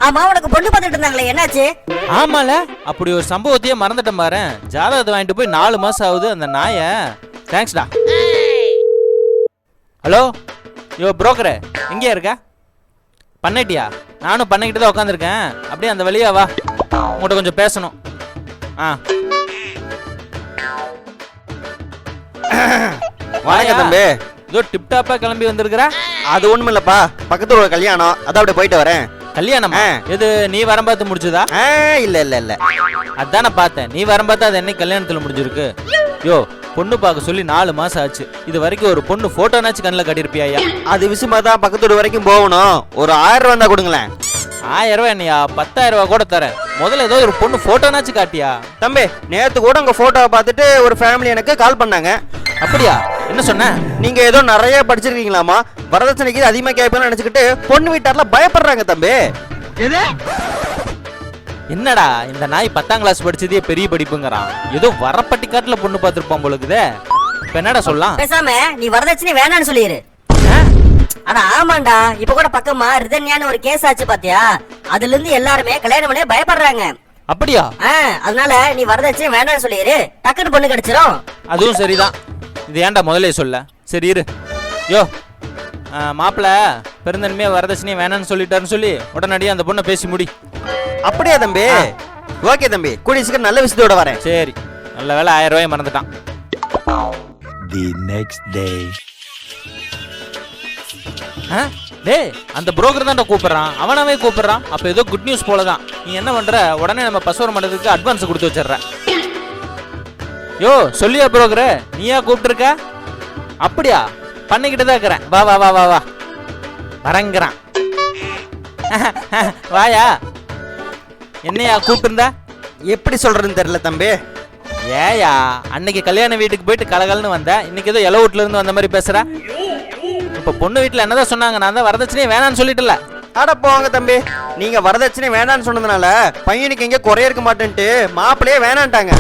ஆமா, உனக்கு பொண்ணு பார்த்துட்டு இருந்தாங்களே, என்னாச்சு? ஆமால, அப்படி ஒரு சம்பவத்தையே மறந்துட்டேன் பாரு. ஜாதகத்தை வாங்கிட்டு போய் 4 மாசம் ஆகுது. அந்த நாய தேங்க்ஸ்டா. ஹலோ, யோ புரோக்கரே, எங்கேயா இருக்க? பண்ணிட்டியா? நானும் பண்ணிக்கிட்டு தான் உட்காந்துருக்கேன். அப்படியே அந்த வழியா வா, உங்கள்கிட்ட கொஞ்சம் பேசணும். வணக்கம் தம்பி. ஏதோ டிப்டாப்பா கிளம்பி வந்திருக்கிற? அது ஒண்ணும் இல்லப்பா, பக்கத்துல ஒரு கல்யாணம், அதான் அப்படியே போயிட்டு வரேன். கல்யாணமா? எது, நீ வரம் பார்த்து முடிச்சதா? இல்ல இல்ல இல்ல, அதான பார்த்தேன். நீ வரம் பார்த்தா அது என்ன கல்யாணத்துல முடிஞ்சிருக்கு? யோ, பொண்ணு பார்க்க சொல்லி 4 மாசம் ஆச்சு. இது வரைக்கும் ஒரு பொண்ணு போட்டோனாச்சும் கண்ணில் கட்டிருப்பியா? அது விஷயமா தான் பக்கத்தூர் வரைக்கும் போகணும். ஒரு 1000 ரூபா தான் கொடுங்களேன். 1000 ரூபாய் என்னையா? 10,000 ரூபாய் கூட தரேன். முதல்ல ஏதோ ஒரு பொண்ணு போட்டோனாச்சும் காட்டியா? தம்பி, நேத்து கூட உங்க போட்டோவை பார்த்துட்டு ஒரு ஃபேமிலி எனக்கு கால் பண்ணாங்க. அப்படியா? என்ன சொன்ன? நீங்க ஏதோ நிறைய படிச்சிருக்கீங்களாமா, வரதட்சணைக்கு அதிகமா கேட்பேன்னு நினைச்சுக்கிட்டு பொண்ணு வீட்டார்ல பயப்படுறாங்க தம்பி. என்னடா இந்த நாய் 10ஆம் கிளாஸ் படிச்சதே பெரிய படிப்புங்கிறான். ஏதோ வரப்பட்டிக்காட்டுல பொண்ணு பார்த்திருப்பான் போலுக்குதே. இப்ப என்னடா சொல்லலாம்? பேசாம நீ வரதட்சணை வேணான்னு சொல்லிரு. ஆனா ஆமாண்டா, இப்ப கூட பக்கமா ரிதன்யான்னு ஒரு கேஸ் ஆச்சு பாத்தியா? அதுல இருந்து எல்லாருமே கல்யாணம் பண்ண பயப்படுறாங்க. அப்படியா? அதனால நீ வரதட்சணை வேணான்னு சொல்லிரு, டக்குன்னு பொண்ணு கிடைச்சிரும். அதுவும் சரிதான். இது ஏன்டா முதலே சொல்ல? சரி இரு. யோ, மாப்பிள்ள பெருந்தன்மையா வரதட்சணையை வேணான்னு சொல்லிட்டாருன்னு சொல்லி உடனடியாக அந்த பொண்ணை பேசி முடி. அப்படியா தம்பி? ஓகே தம்பி, கூடிய சீக்கிரம் நல்ல விஷயத்தோட வரேன். சரி, நல்ல வேலை 1000 ரூபாய் மறந்துட்டான். The next day. டேய், அந்த புரோக்கர் தான்டா கூப்பிடுறான். அவனாவே கூப்பிடுறான். அப்ப ஏதோ குட் நியூஸ் போலதான். நீ என்ன பண்ற? உடனே நம்ம பசுவர மண்டலத்துக்கு அட்வான்ஸ் கொடுத்து வச்சிடுற. யோ சொல்லியா புரோக்கர், நீயா கூப்பிட்டு இருக்க? அப்படியா? பண்ணிக்கிட்டு தான் இருக்கிறேன். வா வா வா வா வா வரங்கிறான். வாயா. என்னையா கூப்பிட்டு இருந்தா? எப்படி சொல்றதுன்னு தெரியல தம்பி. ஏயா, அன்னைக்கு கல்யாண வீட்டுக்கு போயிட்டு கலகலன்னு வந்த, இன்னைக்கு ஏதோ இல வீட்டுல இருந்து வந்த மாதிரி பேசுற. இப்ப பொண்ணு வீட்டுல என்னதான் சொன்னாங்க? நான் தான் வரதட்சணையே வேணான்னு சொல்லிட்டல. அட போங்க தம்பி, நீங்க வரதட்சணை வேணான்னு சொன்னதுனால பையனுக்கு எங்க குறைய இருக்க மாட்டேன்ட்டு மாப்பிள்ளையே வேணான்ட்டாங்க.